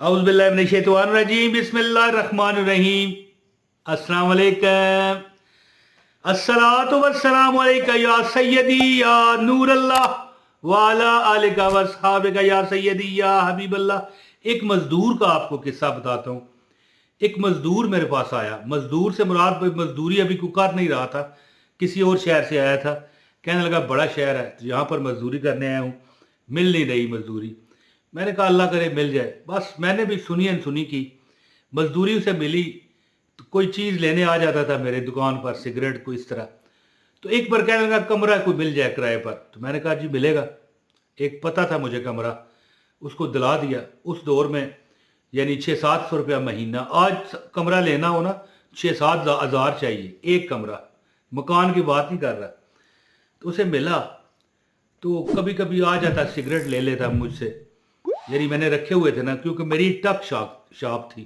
औज़ु बिल्लाहि मिनश शैतानिर रजीम बिस्मिल्लाहिर रहमानिर रहीम। अस्सलाम वालेकुम। अस्सलातु वस्सलामु अलैका या सय्यदी या नूर अल्लाह व अला आलिका व अस्हाबिका या सय्यदी या हबीब अल्लाह। एक मजदूर का आपको किस्सा बताता हूँ। एक मजदूर मेरे पास आया। मजदूर से मुराद मजदूरी अभी कोई कर नहीं रहा था, किसी और शहर से आया था। कहने लगा बड़ा शहर है तो यहाँ पर मजदूरी करने आया हूँ, मिल नहीं रही मजदूरी। मैंने कहा अल्लाह करे मिल जाए। बस मैंने भी सुनी अनसुनी की, मजदूरी उसे मिली तो कोई चीज़ लेने आ जाता था मेरे दुकान पर, सिगरेट को इस तरह। तो एक बार कहने लगा कमरा कोई मिल जाए किराए पर। तो मैंने कहा जी मिलेगा। एक पता था मुझे कमरा, उसको दिला दिया। उस दौर में यानी 600-700 रुपया महीना। आज कमरा लेना हो ना 6-7 हज़ार चाहिए एक कमरा, मकान की बात नहीं कर रहा। तो उसे मिला तो कभी कभी आ जाता, सिगरेट ले लेता मुझसे। यानी मैंने रखे हुए थे ना, क्योंकि मेरी टक शॉप थी,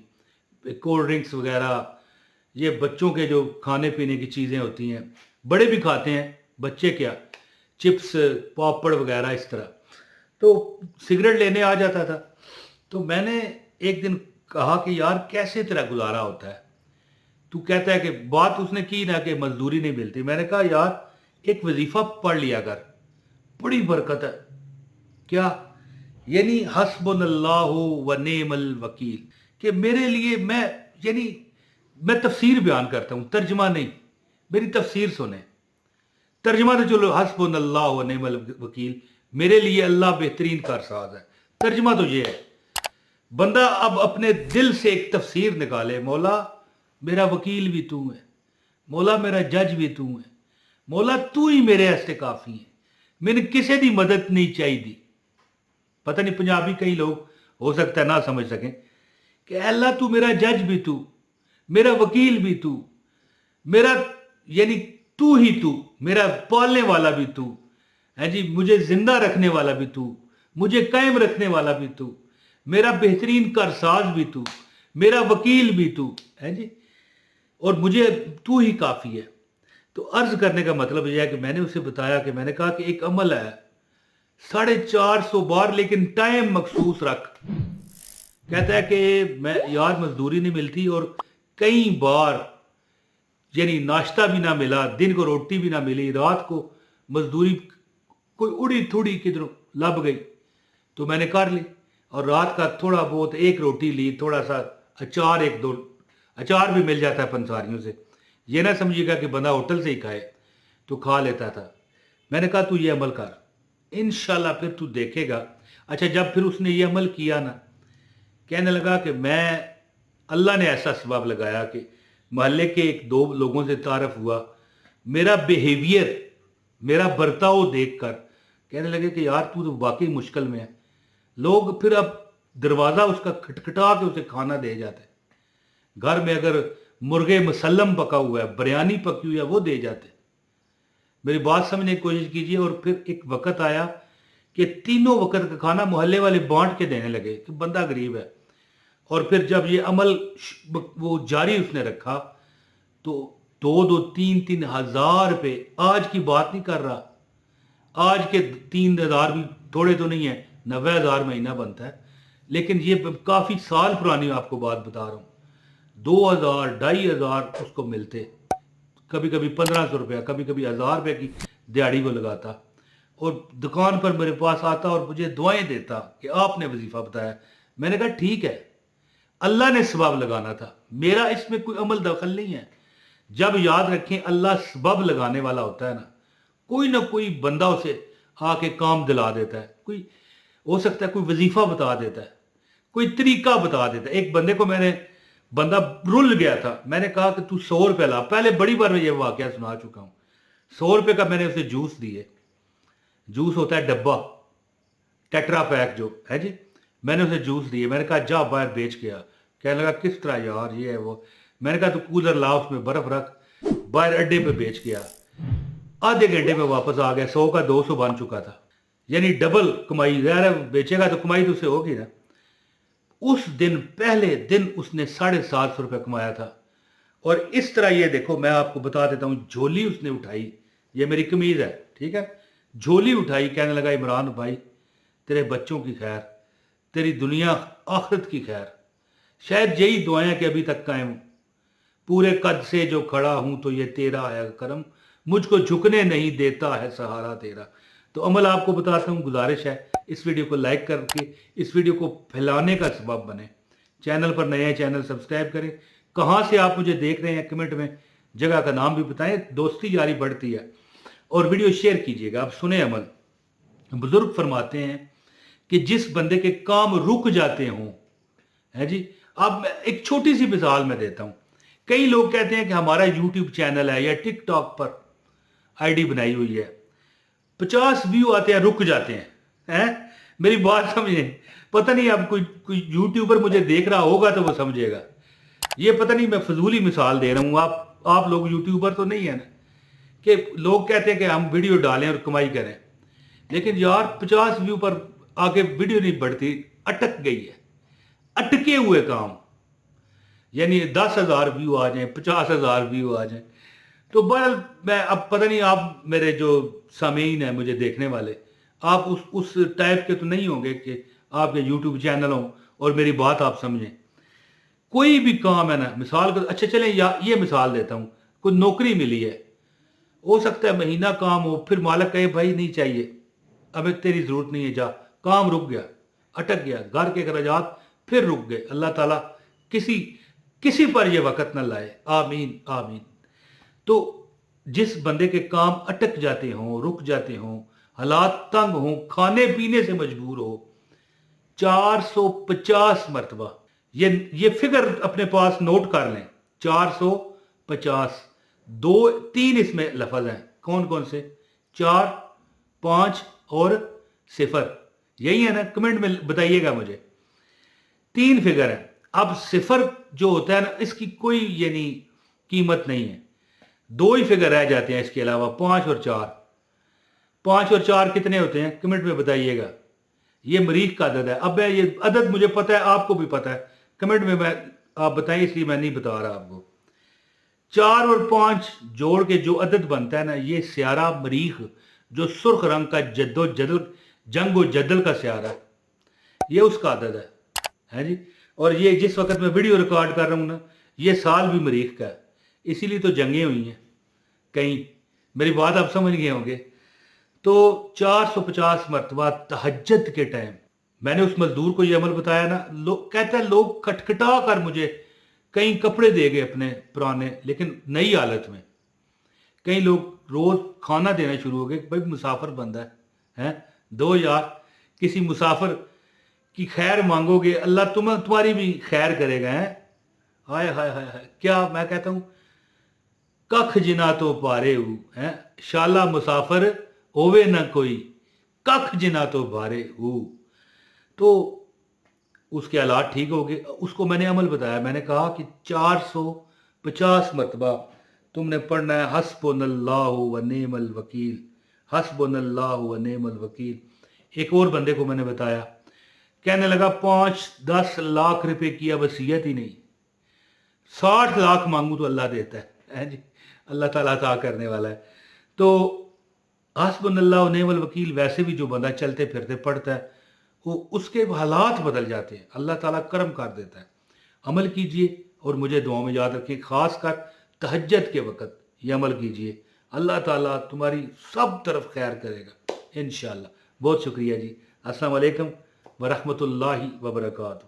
कोल्ड ड्रिंक्स वगैरह, ये बच्चों के जो खाने पीने की चीज़ें होती हैं, बड़े भी खाते हैं, बच्चे क्या, चिप्स पापड़ वगैरह इस तरह। तो सिगरेट लेने आ जाता था। तो मैंने एक दिन कहा कि यार कैसे तेरा गुजारा होता है, तू कहता है कि बात उसने की ना कि मजदूरी नहीं मिलती। मैंने कहा यार एक वजीफा पढ़ लिया कर, बड़ी बरकत है। क्या? यानी हस्बुनल्लाहु व नेमल वकील, कि मेरे लिए मैं तफसीर बयान करता हूँ, तर्जमा नहीं। मेरी तफसीर सुने। तर्जमा तो चलो हस्बुनल्लाहु व नेमल वकील, मेरे लिए अल्लाह बेहतरीन कारसाज है। तर्जमा तो ये है, बंदा अब अपने दिल से एक तफसीर निकाले, मौला मेरा वकील भी तू है, मौला मेरा जज भी तू है, मौला तू ही मेरे वास्ते काफ़ी है, मैंने किसी की मदद नहीं चाहिए। पता नहीं पंजाबी कई लोग हो सकता है ना समझ सकें कि अल्लाह तू मेरा जज भी तू, मेरा वकील भी तू, मेरा यानी तू ही तू, मेरा पालने वाला भी तू है जी, मुझे जिंदा रखने वाला भी तू, मुझे कायम रखने वाला भी तू, मेरा बेहतरीन कारसाज भी तू, मेरा वकील भी तू है जी, और मुझे तू ही काफ़ी है। तो अर्ज करने का मतलब यह है कि मैंने उसे बताया कि मैंने कहा कि एक अमल है 450 बार, लेकिन टाइम मखसूस रख। कहता है कि मैं यार मजदूरी नहीं मिलती, और कई बार यानी नाश्ता भी ना मिला, दिन को रोटी भी ना मिली, रात को मजदूरी कोई उड़ी थोड़ी किधरों लग गई तो मैंने कर ली, और रात का थोड़ा बहुत एक रोटी ली, थोड़ा सा अचार, एक दो अचार भी मिल जाता है पंसारियों से। ये ना समझिएगा कि बंदा होटल से ही खाए, तो खा लेता था। मैंने कहा तू ये अमल कर, इंशाल्लाह फिर तू देखेगा। अच्छा, जब फिर उसने ये अमल किया ना, कहने लगा कि मैं, अल्लाह ने ऐसा सबब लगाया कि मोहल्ले के एक दो लोगों से तारफ़ हुआ, मेरा बिहेवियर, मेरा बर्ताव देख कर कहने लगे कि यार तू तो वाकई मुश्किल में है। लोग फिर अब दरवाज़ा उसका खटखटा के उसे खाना दे जाते हैं। घर में अगर मुर्गे मुसल्लम पका हुआ है, बिरयानी पकी हुई है, वो दे जाते। मेरी बात समझने की कोशिश कीजिए। और फिर एक वक्त आया कि तीनों वक्त का खाना मोहल्ले वाले बांट के देने लगे कि बंदा गरीब है। और फिर जब ये अमल वो जारी उसने रखा तो 2-2, 3-3 हज़ार रुपये, आज की बात नहीं कर रहा, आज के 3 हज़ार भी थोड़े तो नहीं है, 90,000 महीना बनता है। लेकिन ये काफ़ी साल पुरानी आपको बात बता रहा हूँ। 2,000, 2,500 उसको मिलते, कभी कभी 1,500 रुपया, कभी कभी 1,000 रुपये की दिहाड़ी वो लगाता, और दुकान पर मेरे पास आता और मुझे दुआएं देता कि आपने वजीफा बताया। मैंने कहा ठीक है, अल्लाह ने सबब लगाना था, मेरा इसमें कोई अमल दखल नहीं है। जब याद रखें अल्लाह सबब लगाने वाला होता है ना कोई बंदा उसे आके काम दिला देता है। कोई हो सकता है कोई वजीफा बता देता है, कोई तरीका बता देता है। एक बंदे को बंदा रुल गया था, मैंने कहा कि तू 100 रुपये ला। पहले बड़ी बार मैं ये वाकया सुना चुका हूँ। 100 रुपये का मैंने उसे जूस दिए, जूस होता है डब्बा, टेट्रा पैक जो है जी, मैंने उसे जूस दिए। मैंने कहा जा बाहर बेच के आ। कहने लगा किस तरह यार, ये है वो। मैंने कहा तू कूलर ला, उसमें बर्फ रख, बाहर अड्डे पे बेच के आ। आधे घंटे में वापस आ गया, 100 का 200 बन चुका था। यानी डबल कमाई। यार बेचेगा तो कमाई तो उसे होगी ना। उस दिन पहले दिन उसने 750 रुपये कमाया था। और इस तरह ये देखो, मैं आपको बता देता हूँ, झोली उसने उठाई, ये मेरी कमीज है ठीक है, झोली उठाई, कहने लगा इमरान भाई तेरे बच्चों की खैर, तेरी दुनिया आखिरत की खैर। शायद यही दुआएं कि अभी तक कायम हूं। पूरे कद से जो खड़ा हूं तो ये तेरा है करम, मुझको झुकने नहीं देता है सहारा तेरा। तो अमल आपको बताता हूं, गुजारिश है इस वीडियो को लाइक करके इस वीडियो को फैलाने का सबब बने। चैनल पर नए हैं, चैनल सब्सक्राइब करें। कहाँ से आप मुझे देख रहे हैं कमेंट में जगह का नाम भी बताएं, दोस्ती यारी बढ़ती है। और वीडियो शेयर कीजिएगा। आप सुने अमल। बुजुर्ग फरमाते हैं कि जिस बंदे के काम रुक जाते हों, है जी। अब एक छोटी सी मिसाल मैं देता हूं। कई लोग कहते हैं कि हमारा यूट्यूब चैनल है या टिकटॉक पर आईडी बनाई हुई है, 50 व्यू आते हैं, रुक जाते हैं। मेरी बात समझे। पता नहीं अब कोई यूट्यूबर मुझे देख रहा होगा तो वो समझेगा। ये पता नहीं मैं फजूली मिसाल दे रहा हूं। आप लोग यूट्यूबर तो नहीं है ना कि लोग कहते हैं कि हम वीडियो डालें और कमाई करें, लेकिन यार 50 व्यू पर आगे वीडियो नहीं बढ़ती, अटक गई है। अटके हुए काम, यानी 10,000 व्यू आ जाए, 50,000 व्यू आ जाए तो बहरहाल मैं अब पता नहीं, आप मेरे जो सामीन है मुझे देखने वाले, आप उस टाइप के तो नहीं होंगे कि आपके यूट्यूब चैनल हो और मेरी बात आप समझें। कोई भी काम है ना, मिसाल को अच्छा चलें या ये मिसाल देता हूँ, कोई नौकरी मिली है, हो सकता है महीना काम हो, फिर मालिक कहे भाई नहीं चाहिए, अब तेरी जरूरत नहीं है, जा। काम रुक गया, अटक गया, घर के अखराजात फिर रुक गए। अल्लाह ताला किसी पर यह वक़्त न लाए, आमीन आमीन। तो जिस बंदे के काम अटक जाते हों, रुक जाते हों, हालात तंग हों, खाने पीने से मजबूर हो, 450 मरतबा, ये फिगर अपने पास नोट कर लें। 450, 2-3 इसमें लफज हैं। कौन कौन से? 4, 5 और 0। यही है ना? कमेंट में बताइएगा मुझे। 3 फिगर है। अब 0 जो होता है ना, इसकी कोई यानी कीमत नहीं है। 2 ही फिगर रह जाते हैं इसके अलावा, 5 और 4। 5 और 4 कितने होते हैं? कमेंट में बताइएगा। ये मरीख का अदद है। अब ये अदद मुझे पता है, आपको भी पता है, कमेंट में आप बताएं, इसलिए मैं नहीं बता रहा आपको। 4 और 5 जोड़ के जो अदद बनता है ना, ये स्यारा मरीख, जो सुर्ख रंग का जंग और जदल का स्यारा है, ये उसका अदद है जी। और ये जिस वक्त मैं वीडियो रिकॉर्ड कर रहा हूँ ना, ये साल भी मरीख का है, इसीलिए तो जंगें हुई हैं कहीं। मेरी बात आप समझ गए होंगे। तो 450 मरतबा तहज्जुद के टाइम मैंने उस मजदूर को ये अमल बताया ना, कहता है लोग खटखटा कर मुझे कई कपड़े दे गए अपने पुराने, लेकिन नई हालत में। कई लोग रोज खाना देना शुरू हो गए, भाई मुसाफिर बंदा है, दो यार। किसी मुसाफिर की खैर मांगोगे, अल्लाह तुम्हारी भी खैर करेगा। है हाय हाय हाय हाय, क्या मैं कहता हूँ, कख जिना तो पारे हूँ है, शाला मुसाफिर होवे ना कोई, कख जिना तो भारे हूँ। तो उसके हालात ठीक हो गए। उसको मैंने अमल बताया, मैंने कहा कि 450 मरतबा तुमने पढ़ना है हस्बुनल्लाहु व निअमल वकील, हस्बुनल्लाहु व निअमल वकील। एक और बंदे को मैंने बताया, कहने लगा 5-10 लाख रुपए की वसीयत ही नहीं, 60 लाख मांगू तो अल्लाह देता है जी। अल्लाह ताला अता करने वाला है। तो हस्बुनल्लाह व निअमल वकील, वैसे भी जो बंदा चलते फिरते पढ़ता है, वो उसके हालात बदल जाते हैं, अल्लाह ताला करम कर देता है। अमल कीजिए और मुझे दुआ में याद रखिए, खास कर तहज्जुद के वक़्त ये अमल कीजिए। अल्लाह ताला तुम्हारी सब तरफ खैर करेगा इंशाअल्लाह। बहुत शुक्रिया जी। अस्सलाम वालेकुम व रहमतुल्लाहि व बरकातहू।